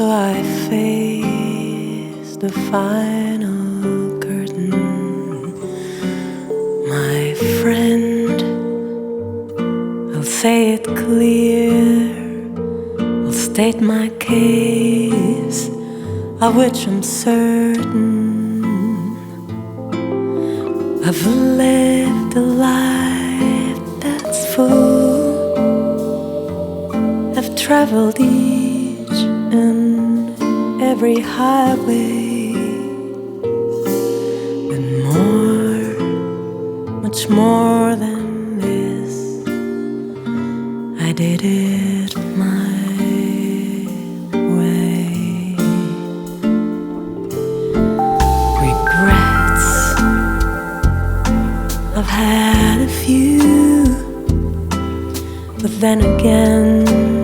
So I face the final curtain. My friend, I'll say it clear, I'll state my case, of which I'm certain. I've lived a life that's full. I've traveled each and every highway, and more, much more than this, I did it my way. Regrets, I've had a few, but then again